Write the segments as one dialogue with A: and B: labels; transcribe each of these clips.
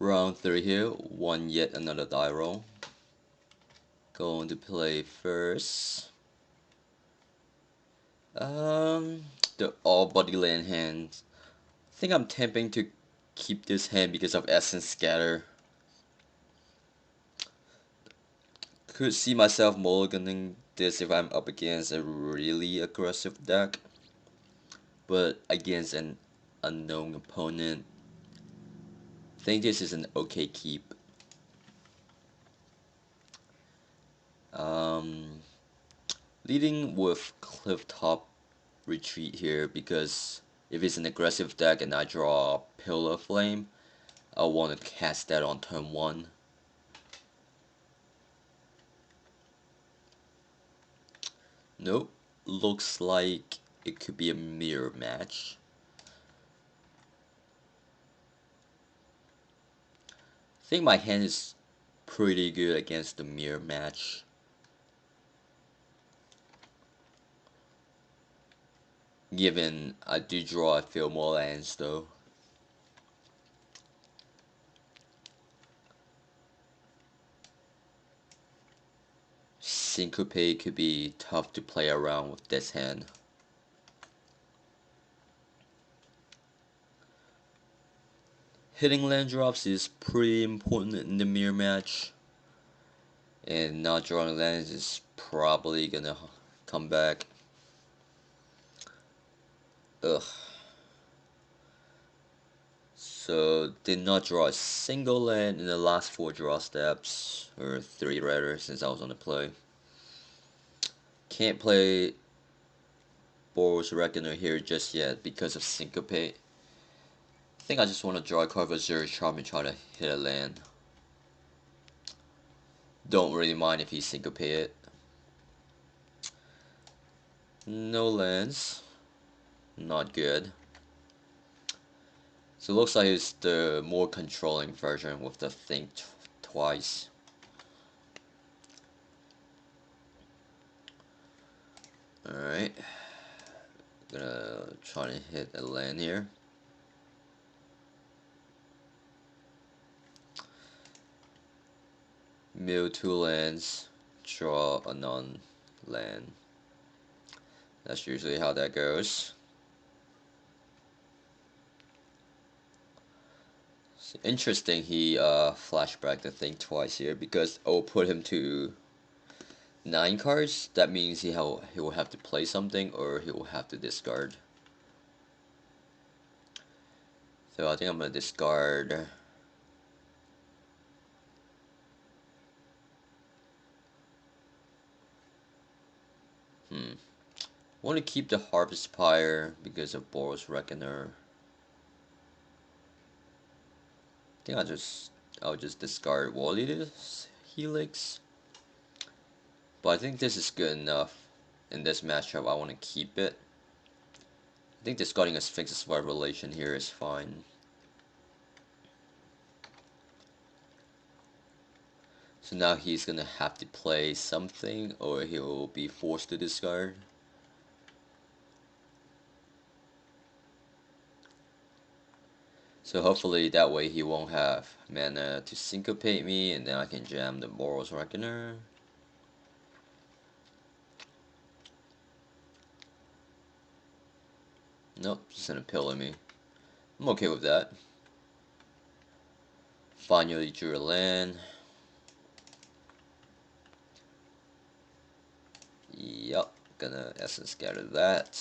A: Round 3 here, yet another die roll. Going to play first. The all body land hands. I think I'm tempting to keep this hand because of Essence Scatter. Could see myself mulliganing this if I'm up against a really aggressive deck. But against an unknown opponent, I think this is an okay keep. Leading with Clifftop Retreat here because if it's an aggressive deck and I draw Pillar Flame, I want to cast that on turn 1. Nope, looks like it could be a mirror match. I think my hand is pretty good against the mirror match. Given I do draw a few more lands though. Syncopate could be tough to play around with this hand. Hitting land drops is pretty important in the mirror match. And not drawing lands is probably gonna come back. Ugh. So did not draw a single land in the last 4 draw steps, or 3 rather, since I was on the play. Can't play Boros Reckoner here just yet because of Syncopate. I think I just want to draw a card for Zero Charm and try to hit a land. Don't really mind if he Syncopate it. No lands. Not good. So it looks like it's the more controlling version with the Think Twice. Alright. Gonna try to hit a land here. Mill 2 lands, draw a non-land. That's usually how that goes. It's interesting he flashback the Think Twice here because it will put him to 9 cards. That means he will have to play something or he will have to discard. So I think I'm gonna discard. I want to keep the Harvest Pyre because of Boros Reckoner. I think I'll just discard Wally's Helix. But I think this is good enough in this matchup. I want to keep it. I think discarding a Sphinx's Revelation here is fine. So now he's gonna have to play something or he'll be forced to discard. So hopefully that way he won't have mana to syncopate me and then I can jam the Boros Reckoner. Nope, just gonna pillar me. I'm okay with that. Finally drew a land. Yup, gonna essence scatter that.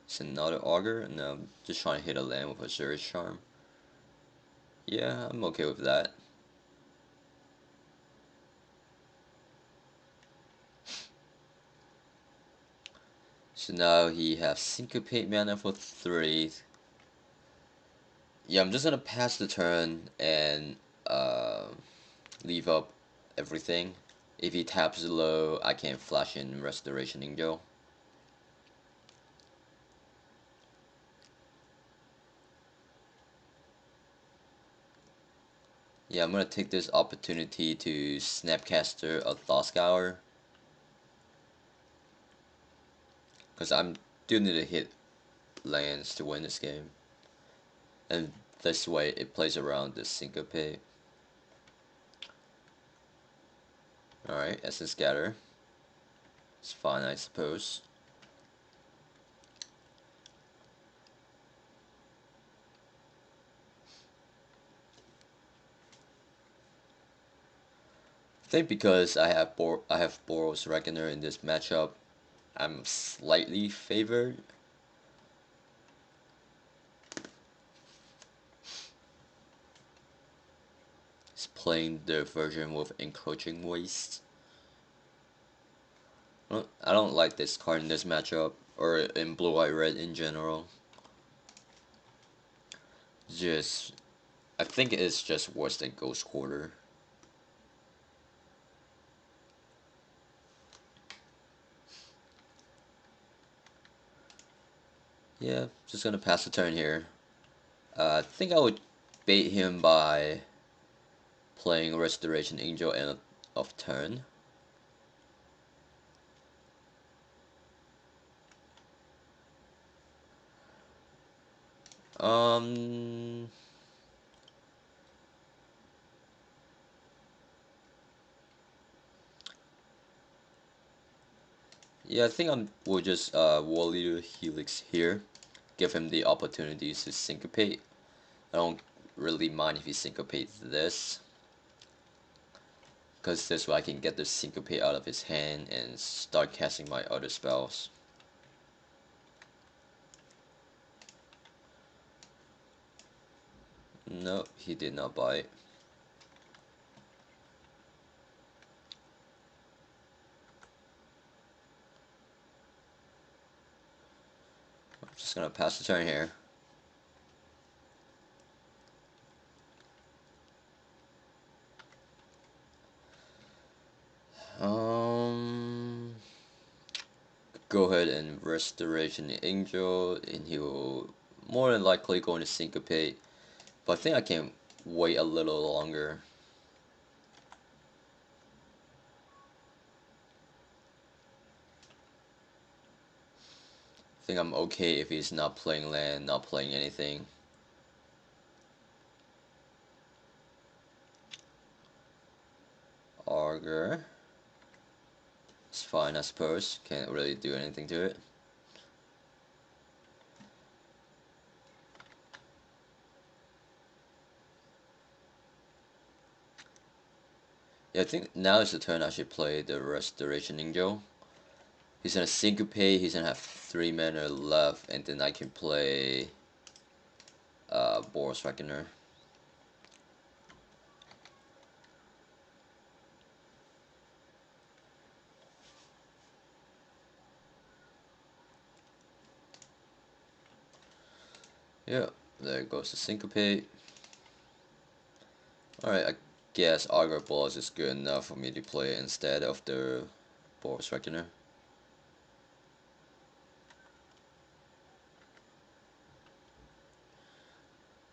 A: It's another auger, and I'm just trying to hit a land with a Zerish Charm. Yeah, I'm okay with that. So now he has Syncopate mana for 3. Yeah, I'm just gonna pass the turn and leave up everything. If he taps low, I can flash in Restoration Angel. Yeah, I'm gonna take this opportunity to Snapcaster a Thought because I'm do need to hit lands to win this game, and this way it plays around the Syncope. Alright, Essence Scatter. It's fine, I suppose. I think because I have Boros Reckoner in this matchup, I'm slightly favored. He's playing the version with Encroaching Waste. I don't like this card in this matchup, or in Blue White Red in general. Just, I think it's just worse than Ghost Quarter. Yeah, just gonna pass the turn here. I think I would bait him by playing Restoration Angel end of turn. Um, yeah, I think we'll just Wall Eater Helix here. Give him the opportunities to syncopate. I don't really mind if he syncopates this, because this way I can get the syncopate out of his hand and start casting my other spells. Nope, he did not bite. I'm just gonna pass the turn here. Um, go ahead and Restoration Angel, and he will more than likely going to syncopate. But I think I can wait a little longer. I think I'm okay if he's not playing land, not playing anything. Augur. It's fine, I suppose. Can't really do anything to it. Yeah, I think now is the turn I should play the Restoration Angel. He's gonna syncopate, he's gonna have 3 mana left, and then I can play Boros Reckoner. Yeah, there goes the syncopate. Alright, I guess Augur Balls is good enough for me to play instead of the Boros Reckoner.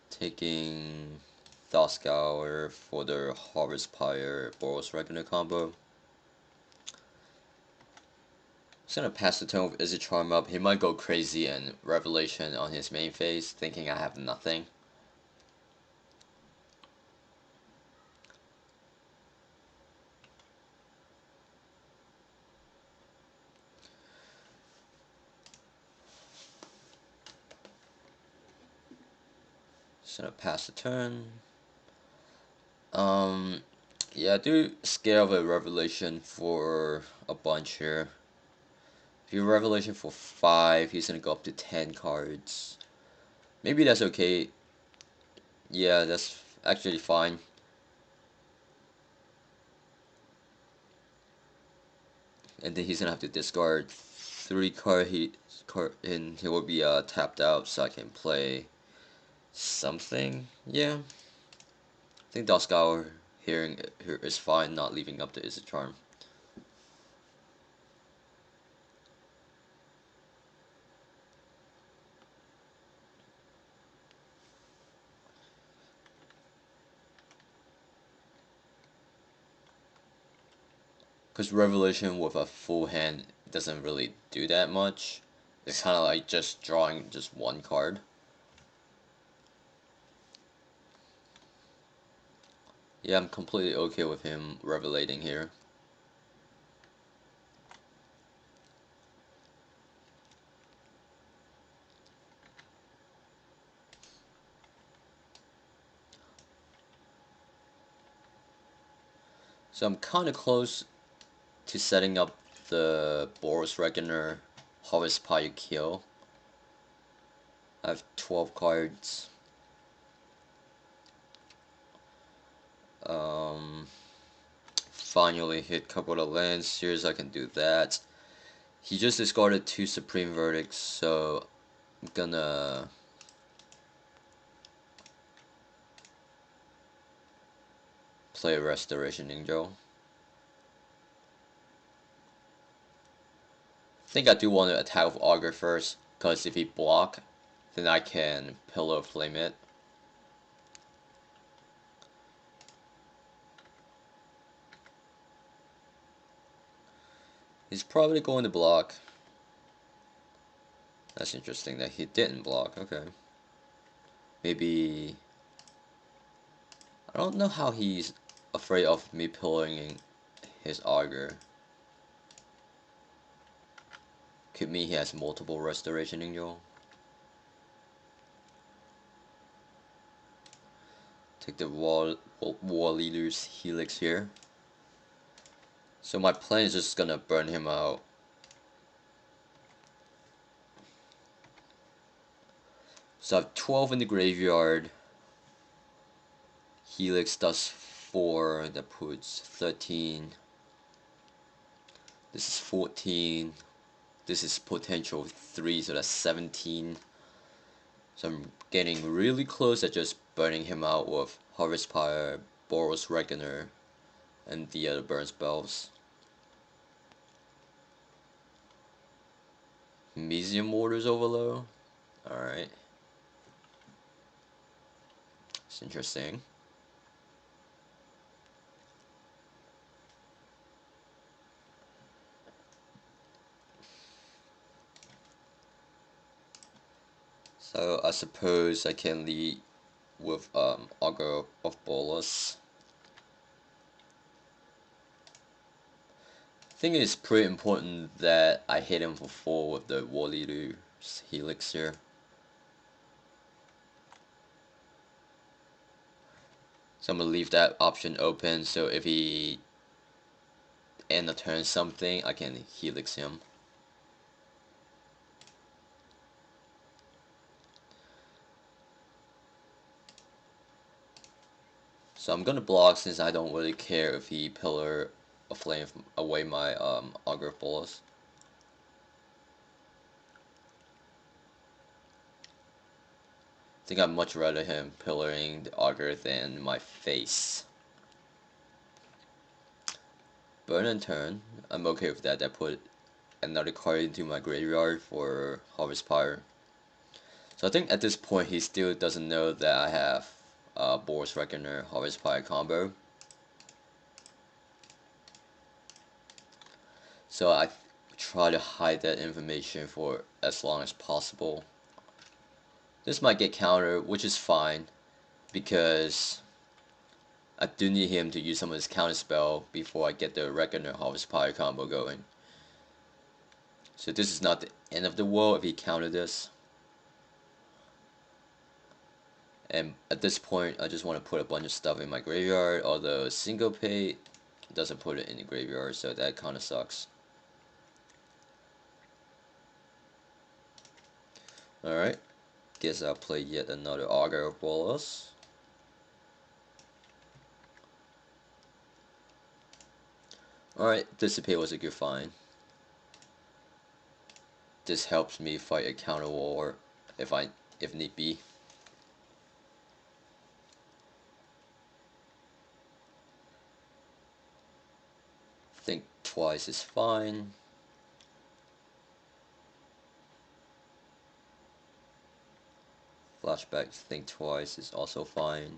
A: Taking Thought for the Harvest Pyre Boros Reckoner combo. Just gonna pass the turn with Izzet Charm up. He might go crazy and Revelation on his main phase, thinking I have nothing. Just gonna pass the turn. Yeah, I do scale of a Revelation for a bunch here. If you Revelation for 5, he's gonna go up to 10 cards. Maybe that's okay. Yeah, that's actually fine. And then he's gonna have to discard 3 and he will be tapped out, so I can play something. Yeah, I think Doscour here is fine, not leaving up to Izzet Charm. Because Revelation with a full hand doesn't really do that much. It's kind of like just drawing just one card. Yeah, I'm completely okay with him revelating here. So I'm kind of close to setting up the Boros Reckoner Harvest Pile kill. I have 12 cards. Um, Finally hit a couple of lands. Here's I can do that. He just discarded 2 Supreme Verdicts, so I'm gonna play Restoration Angel. I think I do want to attack with Augur first, because if he block, then I can Pillar Flame it. He's probably going to block. That's interesting that he didn't block. Okay. Maybe... I don't know how he's afraid of me pillaring his Augur. Could mean he has multiple Restoration Angel. Take the War Leader's Helix here. So my plan is just gonna burn him out. So I have 12 in the graveyard. Helix does 4, that puts 13. This is 14. This is potential 3, so that's 17. So I'm getting really close at just burning him out with Harvest Pyre, Boros Reckoner, and the other burn spells. Mesium Mortar's Overload. Alright. It's interesting. So I suppose I can lead with Augur of Bolas. I think it's pretty important that I hit him for 4 with the War Leader's Helix here. So I'm gonna leave that option open, so if he end the turn something, I can Helix him. So I'm gonna block since I don't really care if he Pillar a Flame away my Augur of Bolas. I think I'd much rather him pillaring the Augur than my face. Burn and turn. I'm okay with that. That put another card into my graveyard for Harvest Pyre. So I think at this point he still doesn't know that I have Boros Reckoner Harvest Pyre combo. So I try to hide that information for as long as possible. This might get countered, which is fine, because I do need him to use some of his counter spell before I get the Reckoner Harvest Pyre combo going. So this is not the end of the world if he countered this. And at this point, I just want to put a bunch of stuff in my graveyard, although Syncopate doesn't put it in the graveyard, so that kind of sucks. Alright, guess I'll play yet another Augur of Bolas. Alright, Dissipate was a good find. This helps me fight a counter war if need be. Think twice is fine. Flashback, think twice is also fine.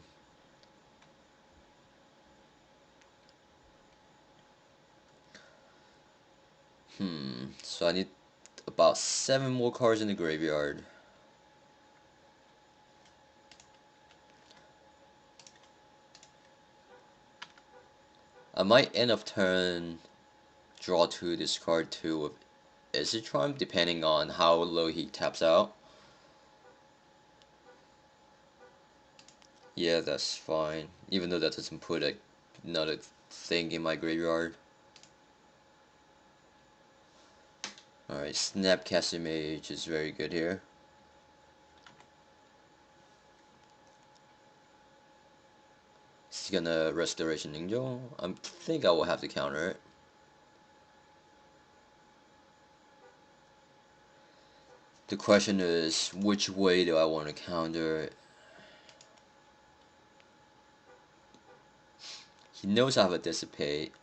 A: So I need about 7 more cards in the graveyard. I might end of turn draw 2, discard 2 with Is it Charm, depending on how low he taps out. Yeah, that's fine. Even though that doesn't put another thing in my graveyard. Alright, Snapcaster Mage is very good here. He's gonna Restoration Angel. I think I will have to counter it. The question is, which way do I want to counter it? He knows I have a Dissipate.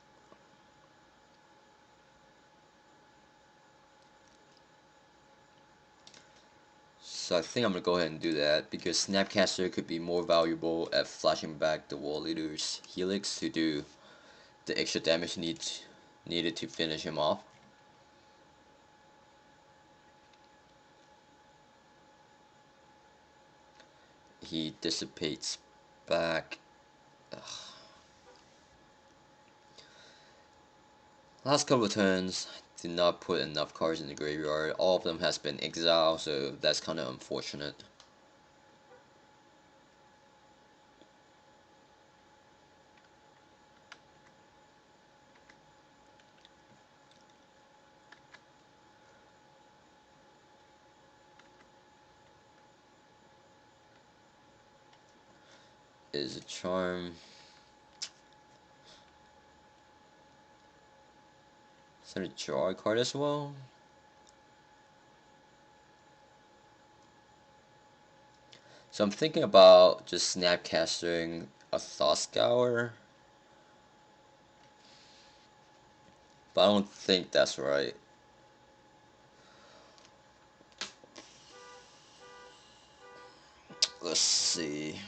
A: So I think I'm gonna go ahead and do that because Snapcaster could be more valuable at flashing back the Wall Leader's Helix to do the extra damage needed to finish him off. He dissipates back. Ugh. Last couple of turns, did not put enough cards in the graveyard. All of them has been exiled, so that's kind of unfortunate. Is a charm. Is there a draw card as well? So I'm thinking about just snapcasting a Thought Scour, but I don't think that's right. Let's see.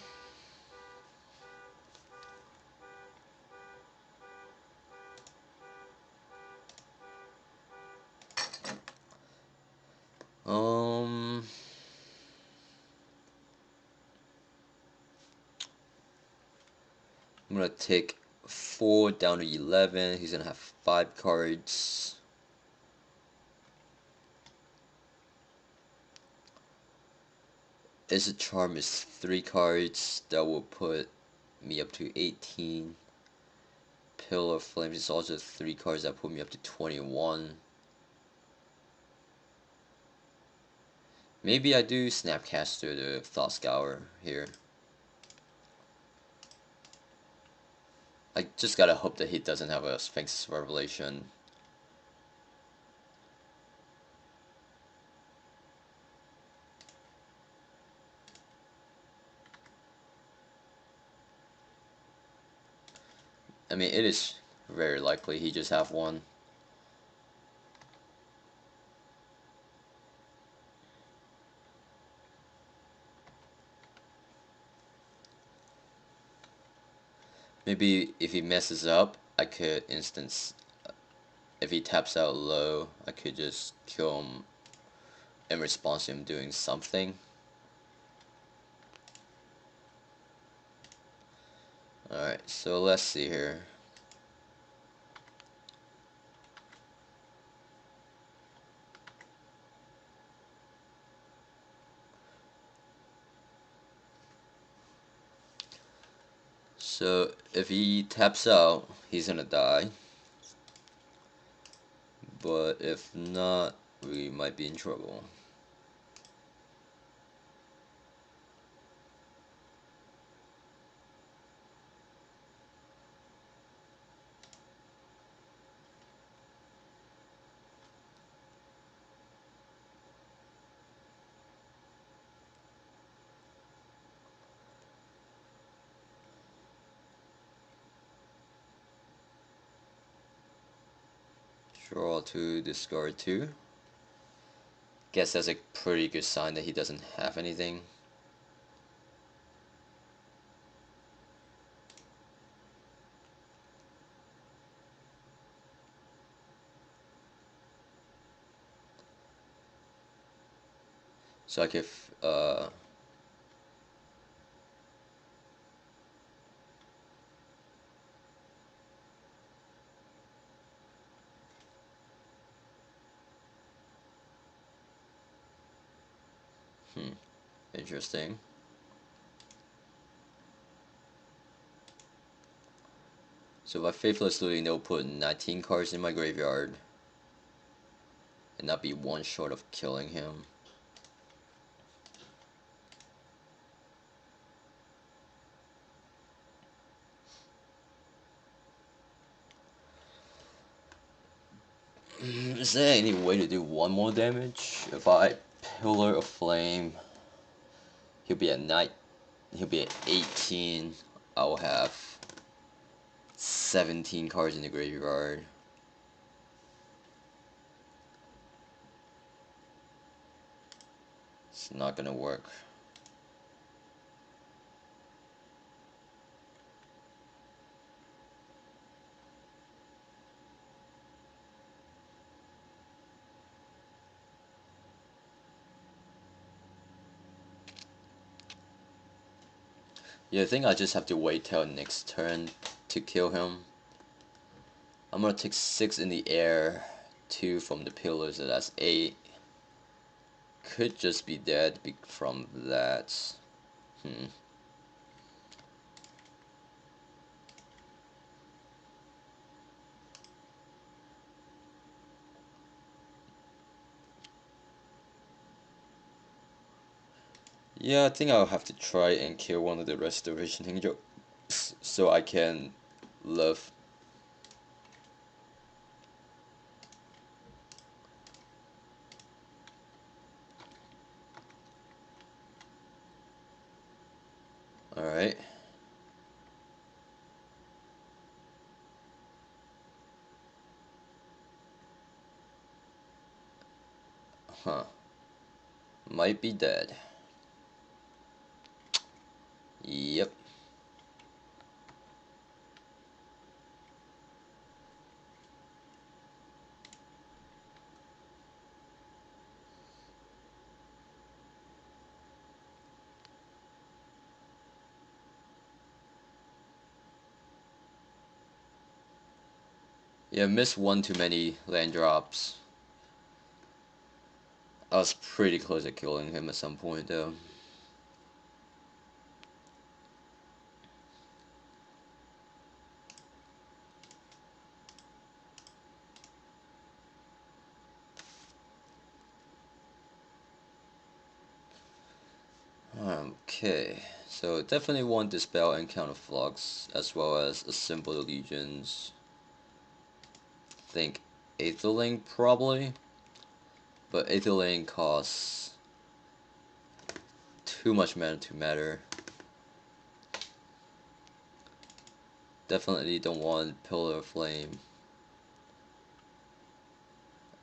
A: Um, I'm gonna take 4 down to 11. He's gonna have 5 cards. Is a charm is 3 cards. That will put me up to 18. Pillar of Flames is also 3 cards that put me up to 21. Maybe I do Snapcaster the Thought Scour here. I just gotta hope that he doesn't have a Sphinx Revelation. I mean, it is very likely he just have one. Maybe if he messes up, I could instance. If he taps out low, I could just kill him in response to him doing something. Alright, so let's see here. So if he taps out, he's gonna die. But if not, we might be in trouble. Draw 2, discard 2. Guess that's a pretty good sign that he doesn't have anything. So I can interesting. So if I faithless looting, they'll put 19 cards in my graveyard and not be one short of killing him. Is there any way to do one more damage? If I Pillar of Flame, he'll be at night. He'll be at 18. I'll have 17 cards in the graveyard. It's not gonna work. Yeah, I think I just have to wait till next turn to kill him. I'm gonna take 6 in the air, 2 from the pillars, so that's 8. Could just be dead from that. Yeah, I think I'll have to try and kill one of the Restoration Angels so I can live. Alright. Huh. Might be dead. Yep. Yeah, missed one too many land drops. I was pretty close to killing him at some point though. Okay, so definitely want Dispel and Counterflux, as well as Assemble the Legions. Think Aetherling probably, but Aetherling costs too much mana to matter. Definitely don't want Pillar of Flame.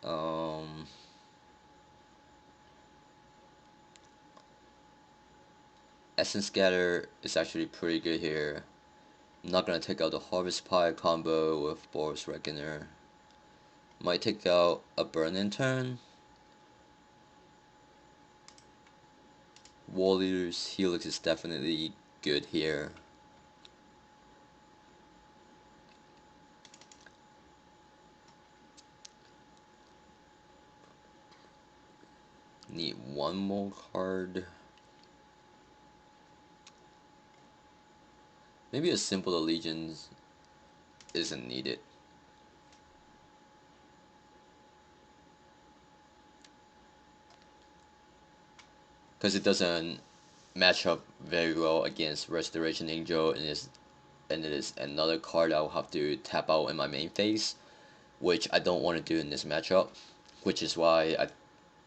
A: Um, Essence Scatter is actually pretty good here. I'm not gonna take out the Harvest Pie combo with Boros Reckoner. Might take out a Burn in turn. War Leader's Helix is definitely good here. Need one more card. Maybe a Simple Allegiance isn't needed. Because it doesn't match up very well against Restoration Angel, and it is another card I'll have to tap out in my main phase, which I don't want to do in this matchup, which is why I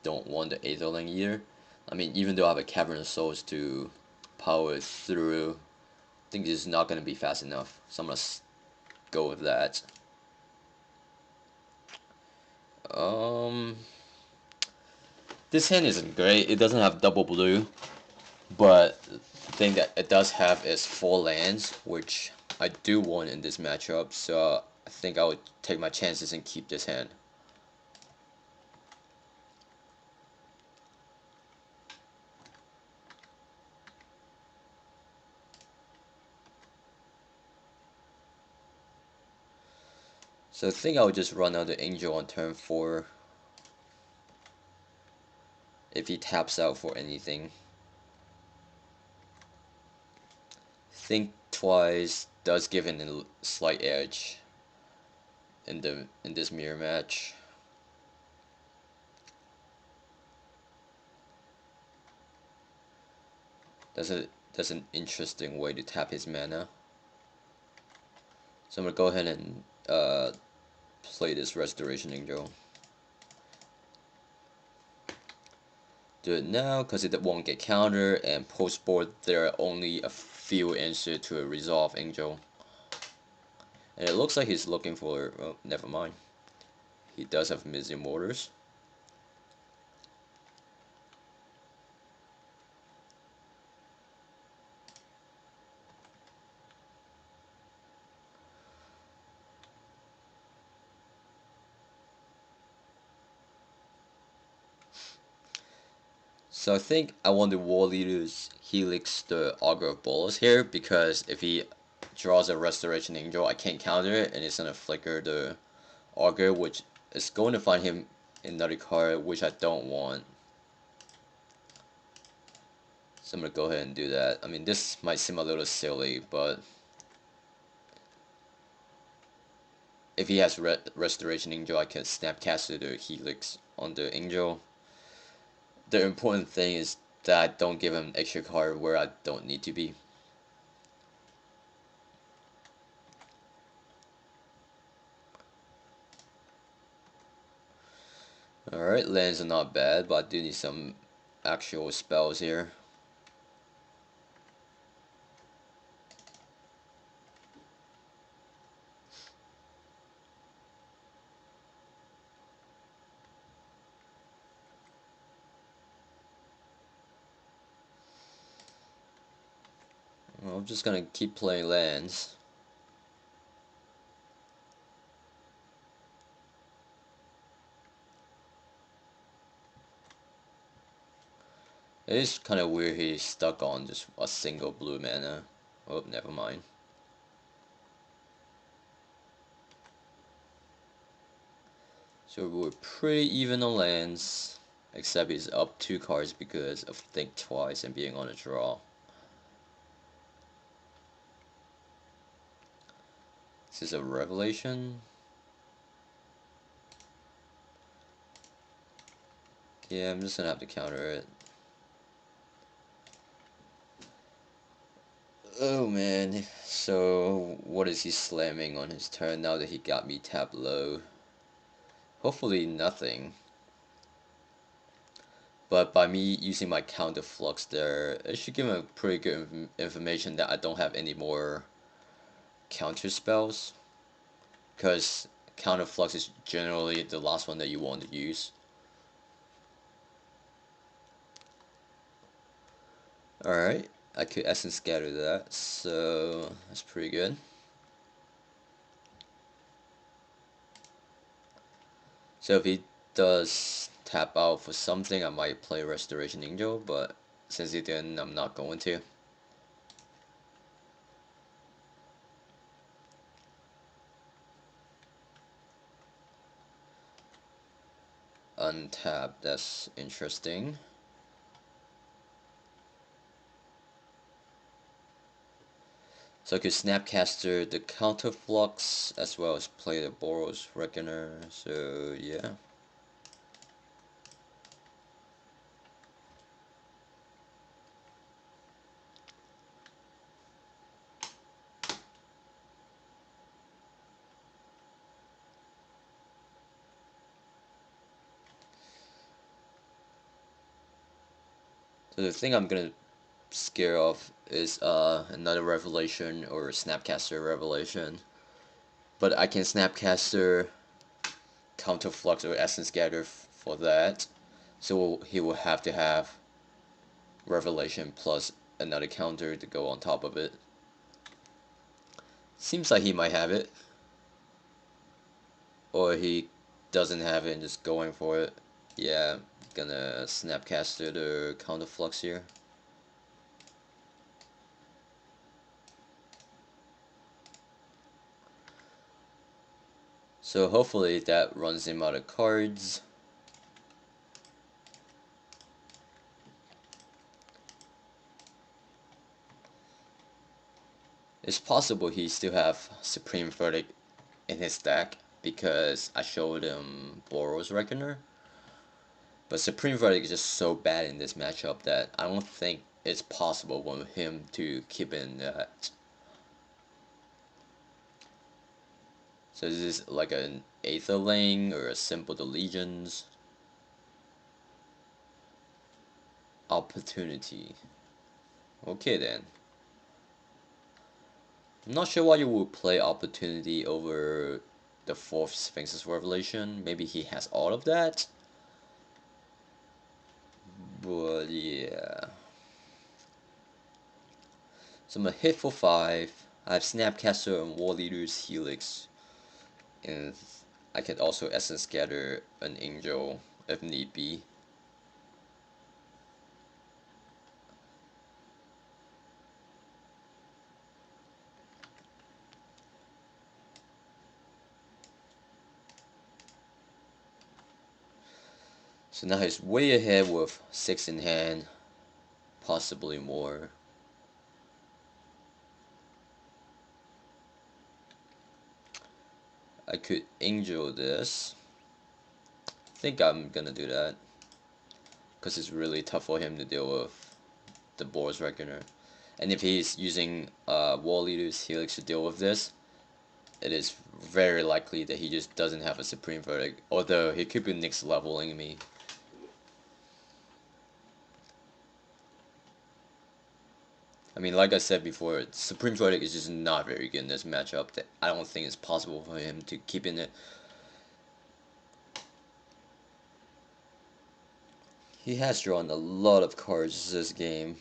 A: don't want the Aetherling either. I mean, even though I have a Cavern of Souls to power through, I think this is not going to be fast enough, so I'm going to go with that. This hand isn't great. It doesn't have double blue, but the thing that it does have is 4 lands, which I do want in this matchup, so I think I would take my chances and keep this hand. So I think I'll just run out the Angel on turn 4 if he taps out for anything. Think twice does give him a slight edge in this mirror match. That's an interesting way to tap his mana. So I'm gonna go ahead and play this Restoration Angel. Do it now because it won't get countered, and post board there are only a few answers to a Resolve Angel. And it looks like he's looking for, oh, never mind. He does have Missing Mortars. So I think I want the War Leader's Helix the Augur of Bolas here, because if he draws a Restoration Angel, I can't counter it, and it's gonna flicker the Augur, which is going to find him another card, which I don't want. So I'm gonna go ahead and do that. I mean, this might seem a little silly, but if he has Restoration Angel, I can Snapcaster the Helix on the Angel. The important thing is that I don't give him extra card where I don't need to be. Alright, lands are not bad, but I do need some actual spells here. Well, I'm just gonna keep playing lands. It is kind of weird he's stuck on just a single blue mana. Oh, never mind. So we're pretty even on lands, except he's up 2 cards because of Think Twice and being on a draw. This is a Revelation. Yeah, I'm just gonna have to counter it. Oh man, so what is he slamming on his turn now that he got me tapped low? Hopefully nothing. But by me using my counter flux there, it should give him a pretty good information that I don't have any more counter spells. Because counter flux is generally the last one that you want to use. Alright, I could Essence Scatter that, so that's pretty good. So if he does tap out for something, I might play Restoration Angel, but since he didn't, I'm not going to. Untap, that's interesting. So I could Snapcaster the Counterflux as well as play the Boros Reckoner, so yeah. So the thing I'm gonna scare off is another Revelation or Snapcaster Revelation. But I can Snapcaster Counterflux or Essence Gather for that. So he will have to have Revelation plus another counter to go on top of it. Seems like he might have it. Or he doesn't have it and just going for it. Yeah, gonna Snapcaster the Counterflux here. So hopefully that runs him out of cards. It's possible he still have Supreme Verdict in his deck because I showed him Boros Reckoner. But Supreme Verdict is just so bad in this matchup that I don't think it's possible for him to keep in that. So is this like an Aether Lane or a Simple Legions? Opportunity. Okay then. I'm not sure why you would play Opportunity over the fourth Sphinx's Revelation. Maybe he has all of that. But yeah. So I'm gonna hit for 5. I have Snapcaster and War Leader's Helix. And I could also Essence Scatter an Angel if need be. So now he's way ahead with 6 in hand, possibly more. I could Angel this. I think I'm gonna do that. Because it's really tough for him to deal with the Boros Reckoner. And if he's using War Leader's Helix to deal with this, it is very likely that he just doesn't have a Supreme Verdict. Although he could be next leveling me. I mean, like I said before, Supreme Verdict is just not very good in this matchup. That I don't think it's possible for him to keep in it. He has drawn a lot of cards this game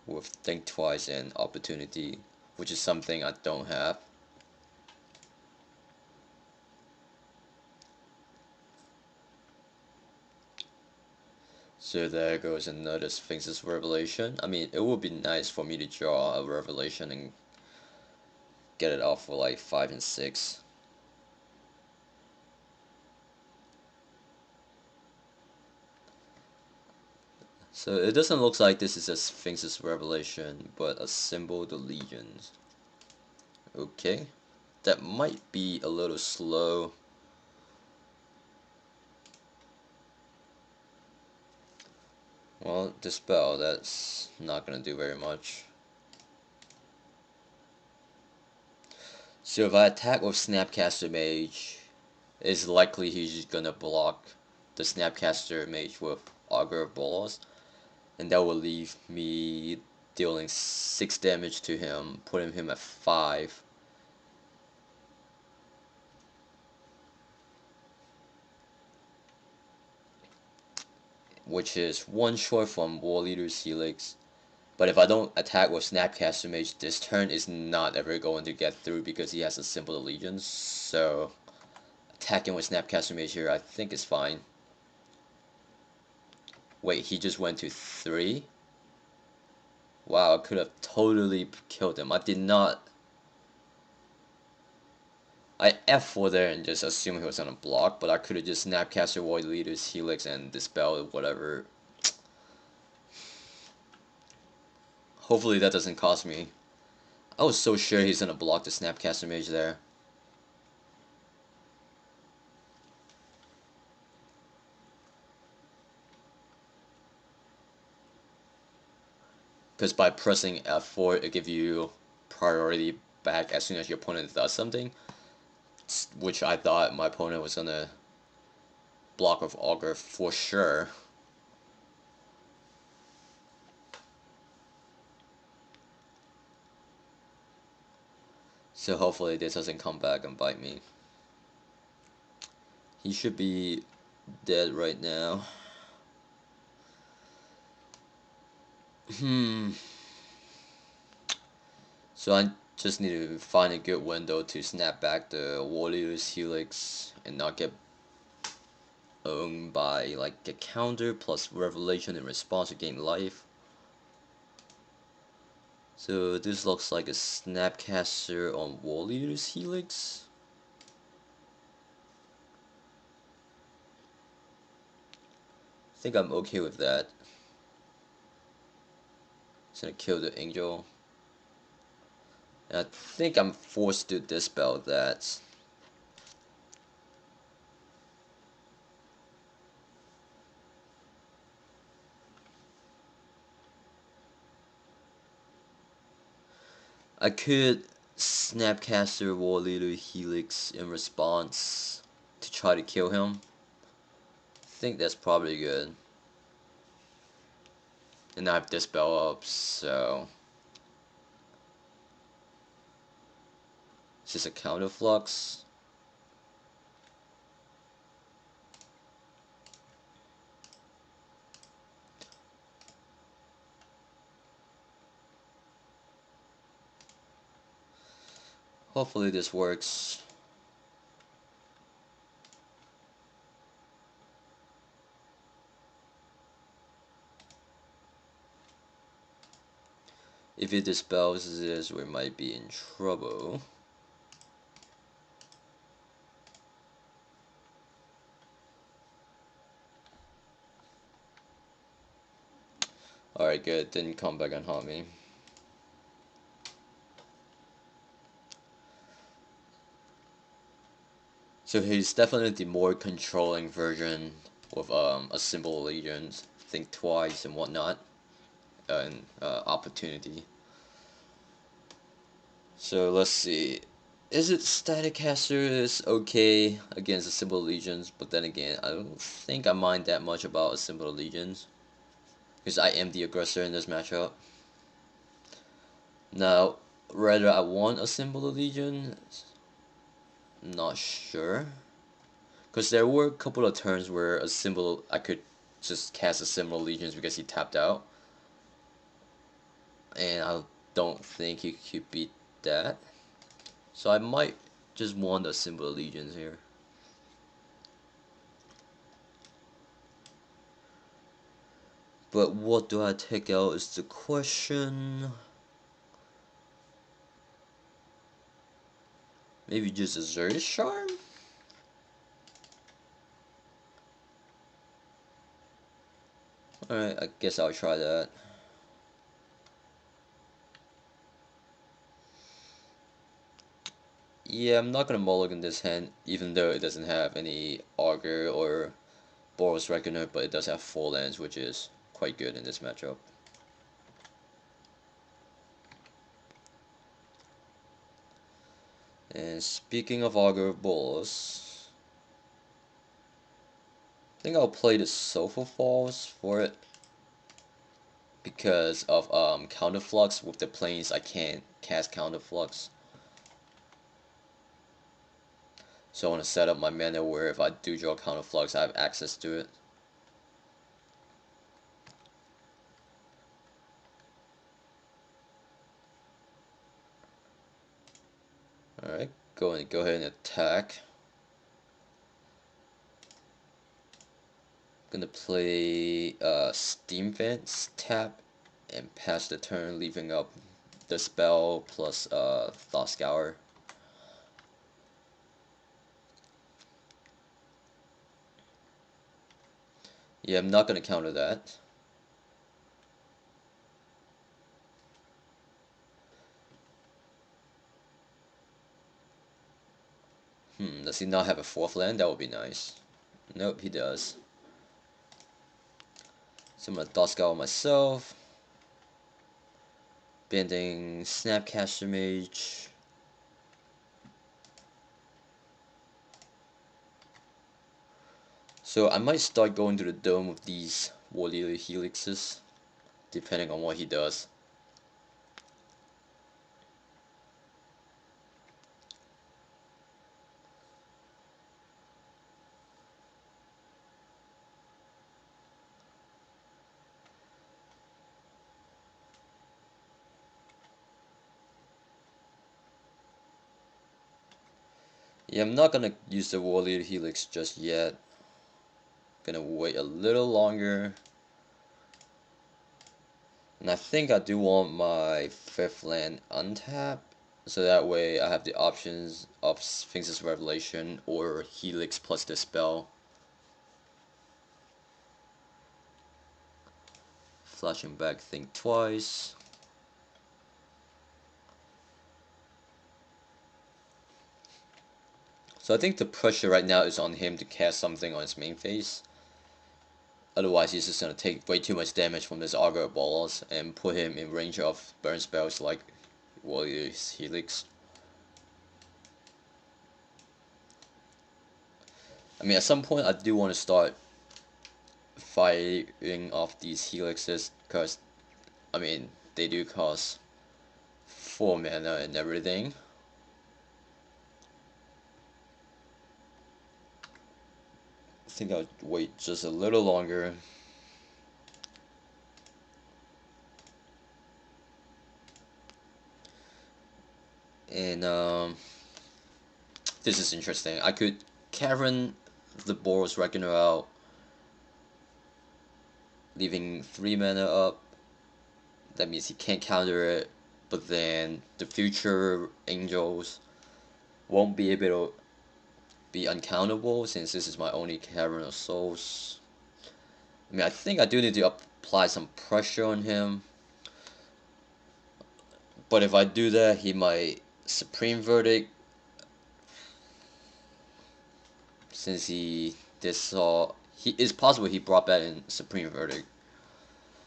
A: with Think Twice and Opportunity, which is something I don't have. So there goes another Sphinx's Revelation. I mean, it would be nice for me to draw a Revelation and get it off for like 5 and 6. So it doesn't look like this is a Sphinx's Revelation, but a Symbol of the Legions. Okay, that might be a little slow. Well, Dispel, that's not gonna do very much. So if I attack with Snapcaster Mage, it's likely he's just gonna block the Snapcaster Mage with Augur of Balls, and that will leave me dealing 6 damage to him, putting him at 5. Which is 1 short from War Leader's Helix. But if I don't attack with Snapcaster Mage this turn, is not ever going to get through because he has a Symbol Allegiance. So attacking with Snapcaster Mage here I think is fine. Wait, he just went to 3? Wow, I could have totally killed him. I did not. I F4 there and just assumed he was gonna block, but I could have just Snapcaster War Leader's Helix and Dispel whatever. Hopefully that doesn't cost me. I was so sure he's gonna block the Snapcaster Mage there. Because by pressing F4, it gives you priority back as soon as your opponent does something. Which I thought my opponent was gonna block with Augur for sure. So hopefully this doesn't come back and bite me. He should be dead right now. So I just need to find a good window to snap back the Warrior's Helix and not get owned by like a counter plus Revelation in response to gain life. So this looks like a Snapcaster on Warrior's Helix. think I'm okay with that. It's gonna kill the angel. And I think I'm forced to dispel that. I could Snapcaster War Leader Helix in response to try to kill him. I think that's probably good. And I have Dispel up, so it's just a counter flux. Hopefully this works. If it dispels this, we might be in trouble. Alright, good. Didn't come back and haunt me. So he's definitely the more controlling version with a simple allegiance, think twice and whatnot, and opportunity. So let's see. Is it Static Caster is okay against a simple allegiance, but then again, I don't think I mind that much about a simple allegiance. Because I am the aggressor in this matchup. Now, whether I want a simple allegiance, not sure. Because there were a couple of turns where a symbol I could just cast a symbol allegiance because he tapped out, and I don't think he could beat that. So I might just want a symbol allegiance here. But what do I take out is the question. Maybe just a Zer's Charm? Alright, I guess I'll try that. Yeah, I'm not gonna mulligan this hand, even though it doesn't have any Augur or Boros Reckoner, but it does have 4 lands, which is quite good in this matchup. And speaking of Augur Boros, I think I'll play the Sofa Falls for it. Because of Counterflux with the planes, I can't cast Counterflux. So I want to set up my mana where if I do draw Counterflux, I have access to it. Alright, go ahead and attack. Gonna play Steam Vents, tap, and pass the turn, leaving up the spell plus Thought Scour. Yeah, I'm not gonna counter that. Does he not have a 4th land? That would be nice. Nope, he does. So I'm gonna Thought Scour myself. Bending Snapcaster Mage. So I might start going to the dome with these Warrior Helixes, depending on what he does. Yeah, I'm not gonna use the Warrior Helix just yet. Gonna wait a little longer. And I think I do want my 5th land untapped, so that way I have the options of Sphinx's Revelation or Helix plus Dispel. flashing back, think twice. So I think the pressure right now is on him to cast something on his main phase. Otherwise, he's just gonna take way too much damage from his Augur balls and put him in range of burn spells like Warrior's Helix. I mean, at some point, I do want to start firing off these helixes because, I mean, they do cost 4 mana and everything. I think I'll wait just a little longer. And this is interesting. I could Cavern the Boros Reckoner out, leaving 3 mana up. That means he can't counter it, but then the future angels won't be able to be uncountable since this is my only Cavern of Souls. I mean, I think I do need to apply some pressure on him. But if I do that, he might Supreme Verdict. Since he it's possible he brought back in Supreme Verdict.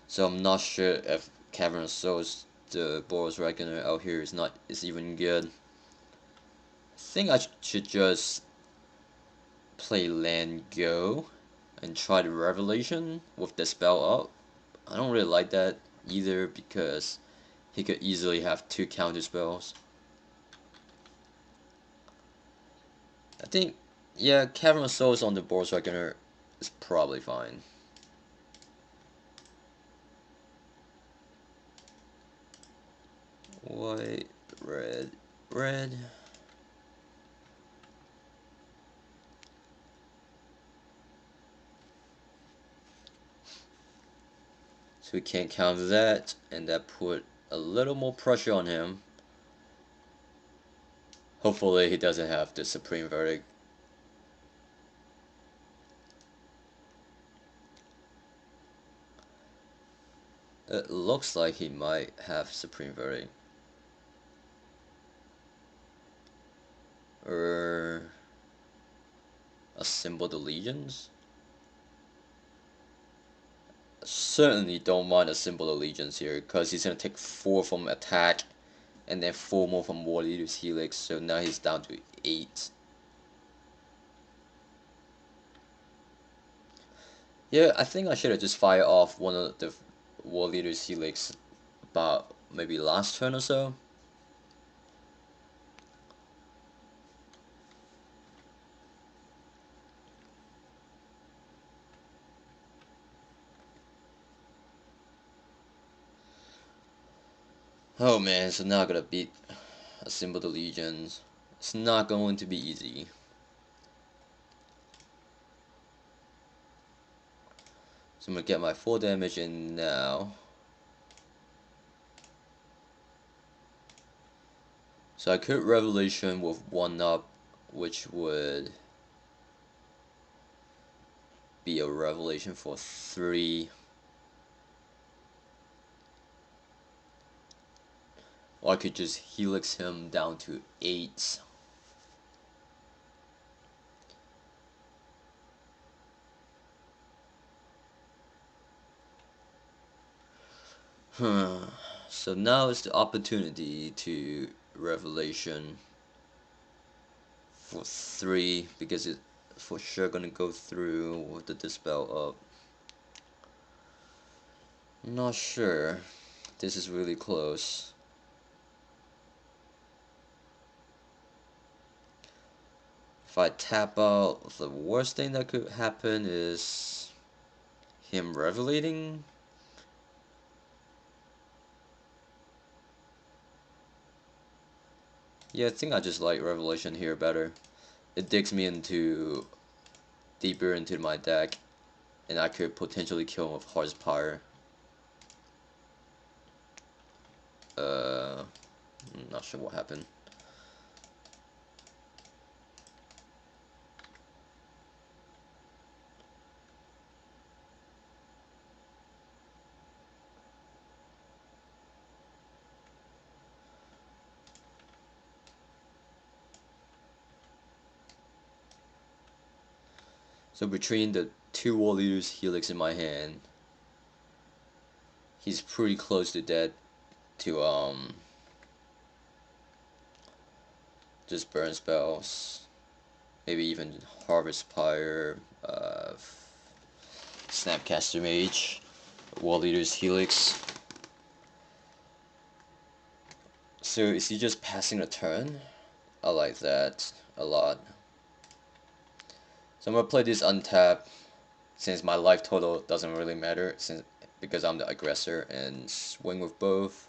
A: So I'm not sure if Cavern of Souls, the Boros Reckoner out here is even good. I think I should just play land go and try the Revelation with the spell up. I don't really like that either because he could easily have 2 counter spells. I think, yeah, Cavern of Souls on the Boros Reckoner is probably fine. White, red, red. So we can't counter that, and that put a little more pressure on him. Hopefully he doesn't have the Supreme Verdict. It looks like he might have Supreme Verdict. Or Assembled Allegiance? Certainly don't mind Assembled Allegiance here, because he's going to take 4 from attack, and then 4 more from War Leader's Helix, so now he's down to 8. Yeah, I think I should have just fired off one of the War Leader's Helix about maybe last turn or so. Oh man, it's not gonna beat Assembled Legions. It's not going to be easy. So I'm gonna get my 4 damage in now. So I could Revelation with 1 up, which would be a Revelation for 3. Or I could just Helix him down to 8. So now is the opportunity to Revelation for 3 because it's for sure gonna go through with the Dispel up. I'm not sure. This is really close. If I tap out, the worst thing that could happen is him Revelating. Yeah, I think I just like Revelation here better. It digs me into deeper into my deck, and I could potentially kill him with Horsepower. I'm not sure what happened. So between the two War Leaders Helix in my hand, he's pretty close to dead to just burn spells. Maybe even Harvest Pyre, Snapcaster Mage, War Leaders Helix. So is he just passing a turn? I like that a lot. So I'm gonna play this untapped since my life total doesn't really matter because I'm the aggressor, and swing with both.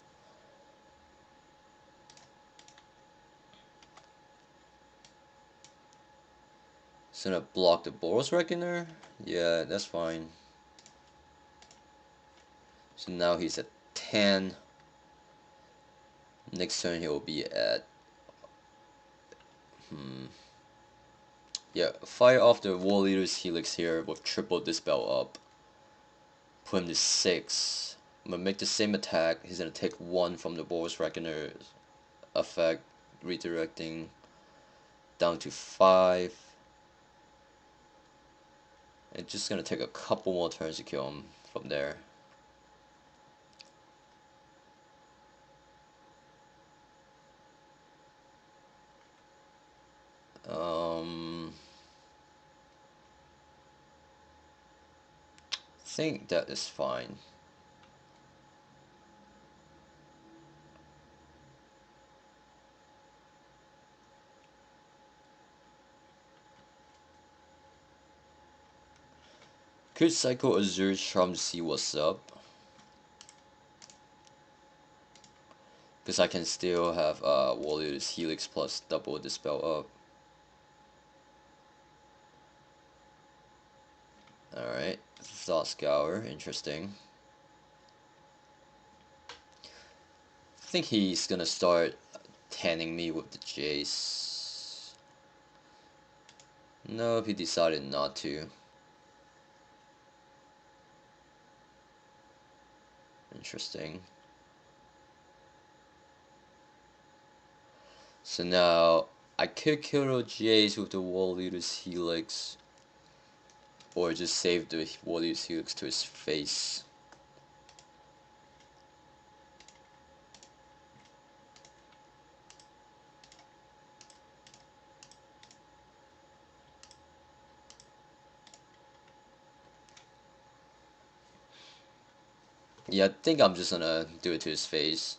A: So I'm gonna block the Boros Reckoner. Yeah, that's fine. So now he's at 10. Next turn he will be at yeah, fire off the War Leader's Helix here with triple Dispel up. Put him to 6. I'm gonna make the same attack. He's gonna take 1 from the Boros Reckoner's effect, redirecting down to 5. It's just gonna take a couple more turns to kill him from there. I think that is fine. Could cycle Azure Charm to see what's up, because I can still have Warrior's Helix plus double Dispel up. Alright, Thought Scour, interesting. I think he's gonna start tanning me with the Jace. No, he decided not to. Interesting. So now, I could kill the Jace with the War Leader's Helix, or just save the War Leader's Helix to his face. Yeah, I think I'm just gonna do it to his face.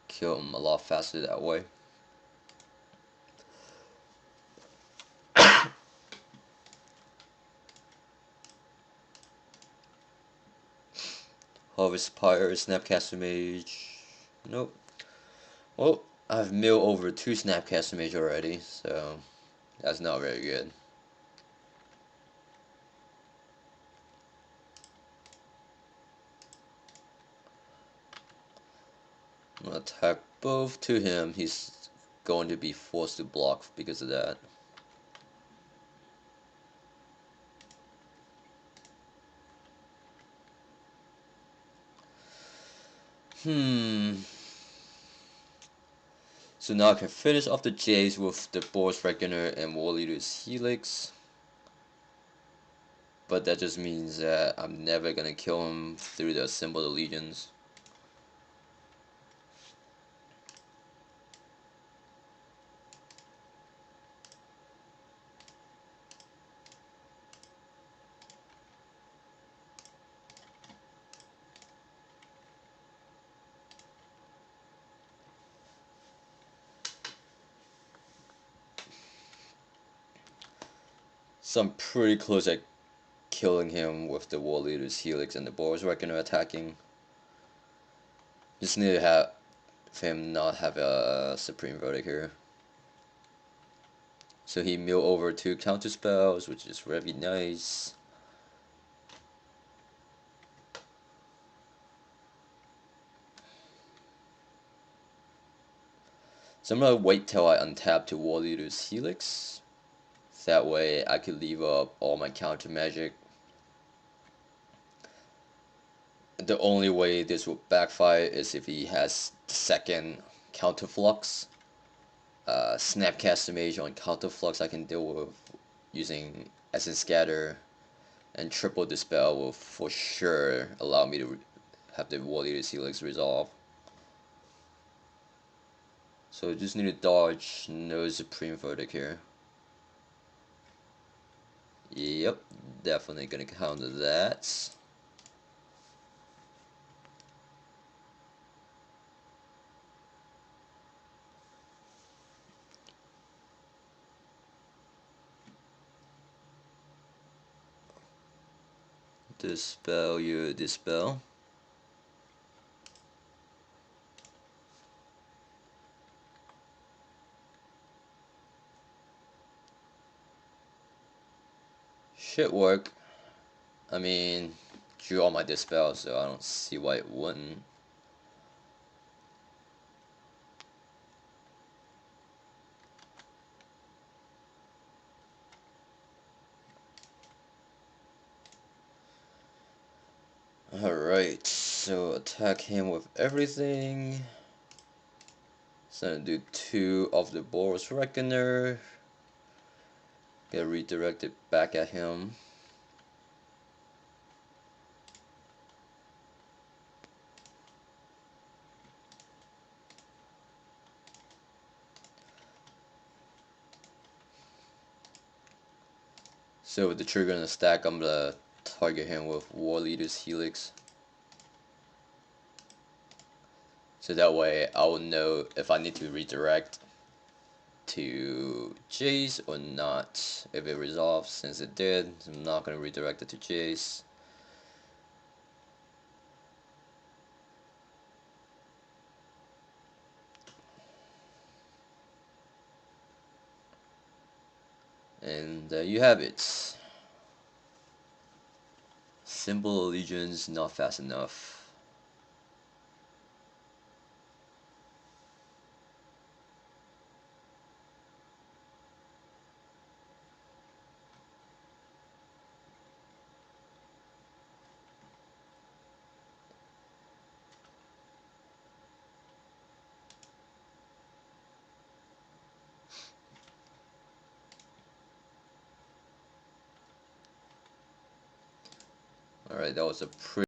A: Kill him a lot faster that way. Harvest Pyre, Snapcaster Mage. Nope. Well, I've milled over 2 Snapcaster Mage already, so that's not very good. I'm gonna attack both to him. He's going to be forced to block because of that. So now I can finish off the Jays with the Boros Reckoner and War Leader's Helix. But that just means that I'm never gonna kill him through the Assembled Legions. So I'm pretty close at killing him with the War Leader's Helix and the Boros Reckoner attacking. Just need to have him not have a Supreme Verdict here. So he mill over 2 counter spells, which is very nice. So I'm gonna wait till I untap to War Leader's Helix. That way I could leave up all my counter magic. The only way this will backfire is if he has the second counter flux. Snapcaster Mage on Counterflux I can deal with using Essence Scatter, and Triple Dispel will for sure allow me to have the War Eater's Helix resolve. So just need to dodge no Supreme Verdict here. Yep, definitely gonna counter that. Dispel your Dispel. Should work. I mean, drew all my Dispel, so I don't see why it wouldn't. Alright, so attack him with everything. So I'm gonna do 2 of the Boros Reckoner. Get redirected back at him. So with the trigger and the stack, I'm gonna target him with War Leader's Helix. So that way I will know if I need to redirect to Jace or not. If it resolves, since it did, I'm not gonna redirect it to Jace. And there you have it. Simple Allegiance, not fast enough. Alright, that was a pretty